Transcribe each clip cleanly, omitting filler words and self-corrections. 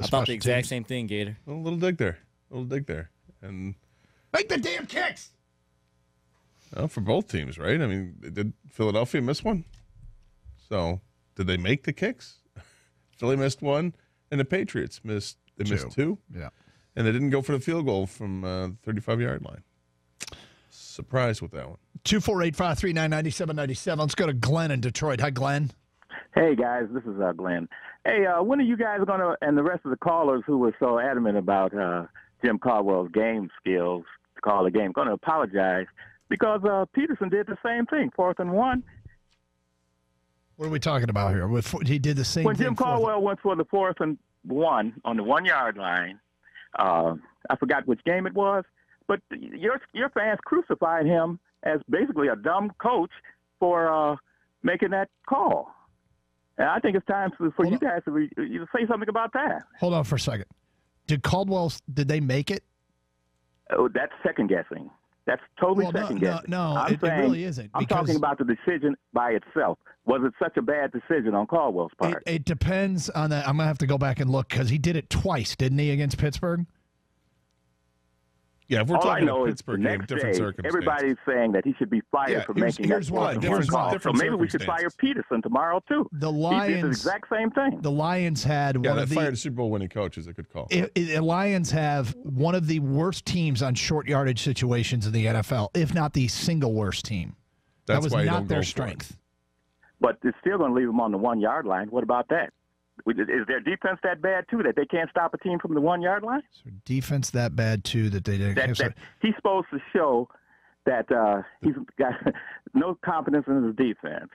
I thought the exact same thing, Gator. A little dig there. And make the damn kicks. Well, for both teams, right? I mean, did Philadelphia miss one? So, did they make the kicks? Philly missed one, and the Patriots missed two. Yeah. And they didn't go for the field goal from the 35-yard line. Surprised with that one. 248-539-9797. Let's go to Glenn in Detroit. Hi, Glenn. Hey, guys. This is Glenn. Hey, when are you guys going to, and the rest of the callers who were so adamant about Jim Caldwell's game skills to call a game, going to apologize? Because Peterson did the same thing, 4th and 1. What are we talking about here? He did the same when thing. When Jim Caldwell went for the 4th and 1 on the 1-yard line, I forgot which game it was, but your fans crucified him as basically a dumb coach for making that call. And I think it's time for you guys to say something about that. Hold on for a second. Did they make it? Oh, that's second-guessing. That's totally second-guessing. No, it really isn't. I'm talking about the decision by itself. Was it such a bad decision on Caldwell's part? It depends on that. I'm going to have to go back and look because he did it twice, didn't he, against Pittsburgh? Yeah, if we're talking about Pittsburgh game, different circumstances. Everybody's saying that he should be fired for making that call. So maybe we should fire Peterson tomorrow, too. The Lions, he did the exact same thing. The Lions had one of the... fired a Super Bowl winning coach is a good call. The Lions have one of the worst teams on short yardage situations in the NFL, if not the single worst team. That was not their strength. But it's still going to leave them on the 1-yard line. What about that? Is their defense that bad, too, that they can't stop a team from the 1-yard line? So defense that bad, too, that they didn't... He's supposed to show that he's got no confidence in his defense.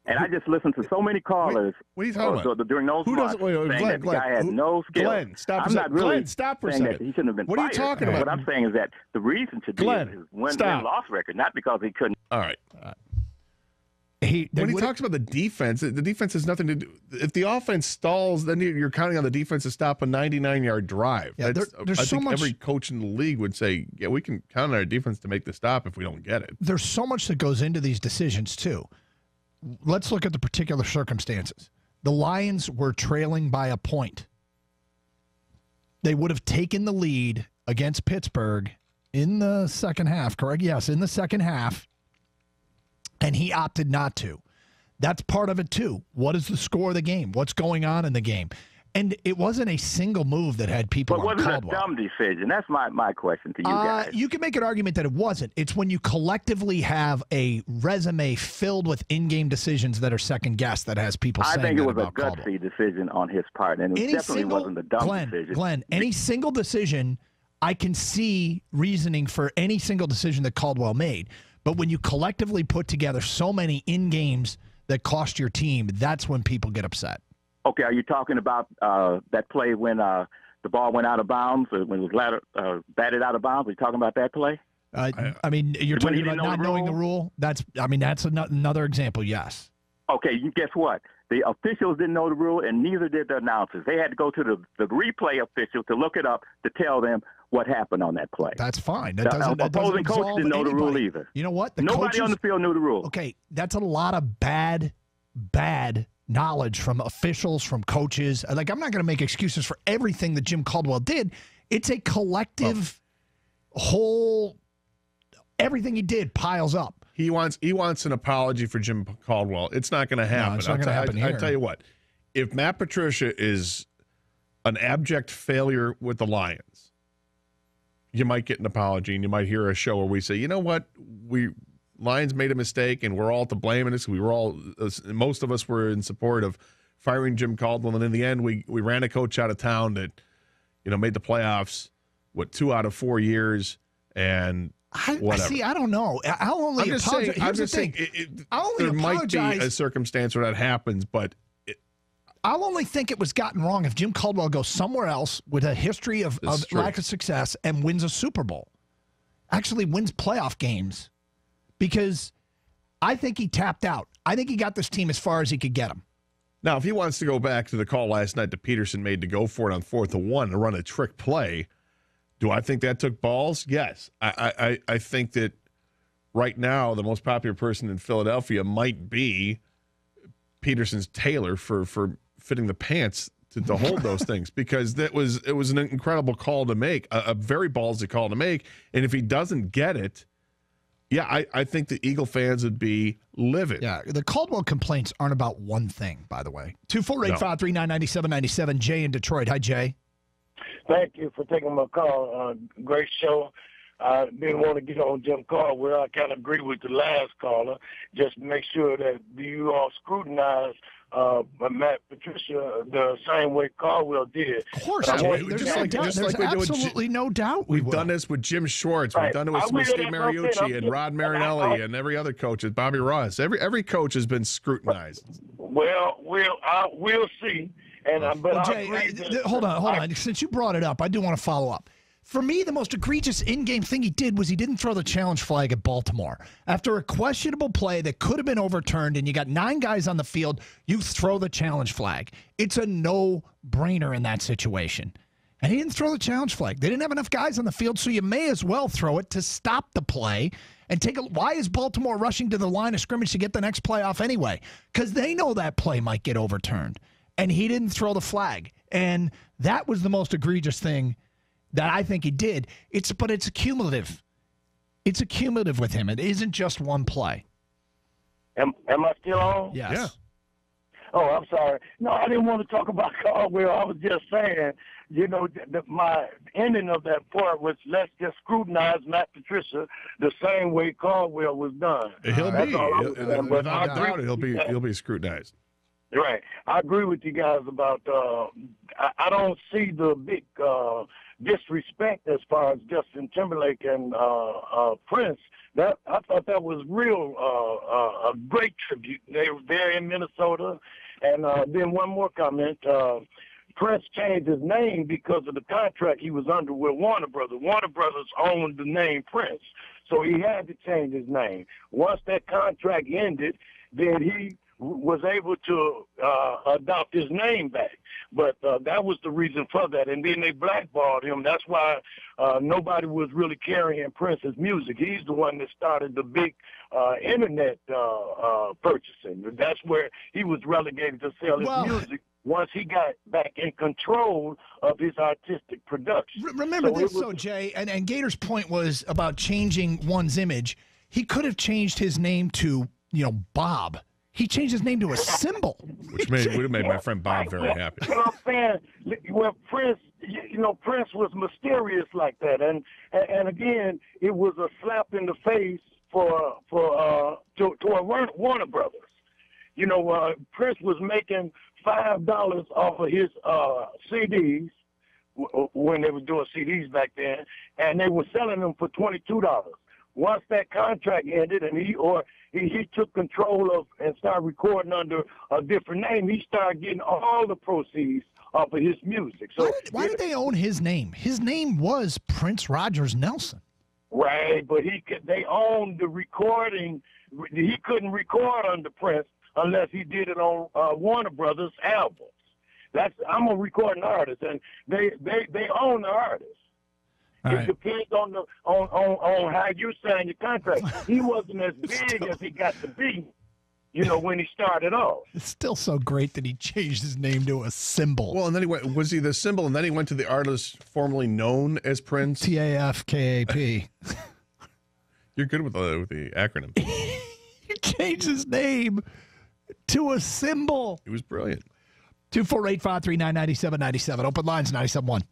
And I just listened to so many callers what are you talking about? During those months saying that the guy had no skill. Glenn, stop I'm not really stop for a saying second. that he shouldn't have been What fired. are you talking about? What I'm saying is that the reason should be his win-loss record, not because he couldn't. All right. When he talks about the defense has nothing to do. If the offense stalls, then you're counting on the defense to stop a 99-yard drive. Yeah, I think every coach in the league would say, yeah, we can count on our defense to make the stop if we don't get it. There's so much that goes into these decisions, too. Let's look at the particular circumstances. The Lions were trailing by a point. They would have taken the lead against Pittsburgh in the second half, correct? Yes, in the second half. And he opted not to. That's part of it, too. What is the score of the game? What's going on in the game? And it wasn't a single move that had people on Caldwell. But wasn't a dumb decision? That's my question to you guys. You can make an argument that it wasn't. It's when you collectively have a resume filled with in-game decisions that are second-guessed that has people saying that about Caldwell. I think it was a gutsy decision on his part, and it definitely wasn't a dumb decision. Glenn, any single decision, I can see reasoning for any single decision that Caldwell made. But when you collectively put together so many in-games that cost your team, that's when people get upset. Okay, are you talking about that play when the ball went out of bounds, or when it was batted out of bounds? Are you talking about that play? I mean, you're talking about not knowing the rule? That's another example, yes. Okay, guess what? The officials didn't know the rule, and neither did the announcers. They had to go to the replay official to look it up to tell them what happened on that play. That's fine. The opposing coach didn't know the rule either. You know what? Nobody on the field knew the rule. Okay, that's a lot of bad knowledge from officials, from coaches. Like, I'm not going to make excuses for everything that Jim Caldwell did. It's a collective whole. Everything he did piles up. He wants an apology for Jim Caldwell. It's not going to happen. No, it's not going to happen here. I tell you what, if Matt Patricia is an abject failure with the Lions, you might get an apology, and you might hear a show where we say, you know what, Lions made a mistake, and we're all to blame in this. Most of us were in support of firing Jim Caldwell, and in the end, we ran a coach out of town that, made the playoffs, 2 out of 4 years, and whatever. See, I don't know. I'll only apologize. I'm just saying there might be a circumstance where that happens, but I'll only think it was gotten wrong if Jim Caldwell goes somewhere else with a history of lack of success and wins a Super Bowl. Actually wins playoff games. Because I think he tapped out. I think he got this team as far as he could get them. Now, if he wants to go back to the call last night that Peterson made to go for it on 4th and 1 and run a trick play, do I think that took balls? Yes. I think that right now the most popular person in Philadelphia might be Peterson's tailor for fitting the pants to hold those things, because it was an incredible call to make, a very ballsy call to make. And if he doesn't get it, yeah, I think the Eagle fans would be livid. Yeah, the Caldwell complaints aren't about one thing, by the way. 248-539-9797. Jay in Detroit. Hi, Jay. Thank you for taking my call. Great show. I didn't want to get on Jim Caldwell. I kind of agree with the last caller. Just make sure that you all scrutinize Matt Patricia the same way Caldwell did. Of course, there's absolutely no doubt. We've done this with Jim Schwartz. We've done it with Steve Mariucci and Rod Marinelli and every other coach, and Bobby Ross. Every coach has been scrutinized. Well, we'll see. And but Jay, hold on. Since you brought it up, I do want to follow up. For me, the most egregious in-game thing he did was he didn't throw the challenge flag at Baltimore. After a questionable play that could have been overturned and you got 9 guys on the field, you throw the challenge flag. It's a no-brainer in that situation. And he didn't throw the challenge flag. They didn't have enough guys on the field, so you may as well throw it to stop the play and why is Baltimore rushing to the line of scrimmage to get the next play off anyway? Because they know that play might get overturned. And he didn't throw the flag. And that was the most egregious thing that I think he did. But it's cumulative. It's a cumulative with him. It isn't just one play. Am I still on? Yes. Yeah. Oh, I'm sorry. No, I didn't want to talk about Caldwell. I was just saying, my ending of that part was let's just scrutinize Matt Patricia the same way Caldwell was done. He'll be scrutinized. Right. I agree with you guys about I don't see the big disrespect as far as Justin Timberlake and Prince. That I thought that was real a great tribute. They were there in Minnesota. And then one more comment. Prince changed his name because of the contract he was under with Warner Brothers. Warner Brothers owned the name Prince, so he had to change his name. Once that contract ended, then he was able to adopt his name back. But that was the reason for that. And then they blackballed him. That's why nobody was really carrying Prince's music. He's the one that started the big internet purchasing. That's where he was relegated to sell his music once he got back in control of his artistic production. Remember Jay, and Gator's point was about changing one's image. He could have changed his name to, Bob. He changed his name to a symbol. Which would have made my friend Bob very happy. You know what I'm saying? Well, Prince, Prince was mysterious like that. And again, it was a slap in the face to Warner Brothers. Prince was making $5 off of his CDs when they were doing CDs back then, and they were selling them for $22. Once that contract ended and he took control of and started recording under a different name, he started getting all the proceeds off of his music. So why did they own his name? His name was Prince Rogers Nelson. Right, but they owned the recording. He couldn't record under Prince unless he did it on Warner Brothers albums. I'm a recording artist, and they own the artist. It depends on how you sign your contract. He wasn't as big as he got to be, when he started off. It's still so great that he changed his name to a symbol. Well, and then was he the symbol, and then he went to the artist formerly known as Prince? TAFKAP. You're good with the acronym. He changed his name to a symbol. He was brilliant. 248-539-9797. Open lines 97.1.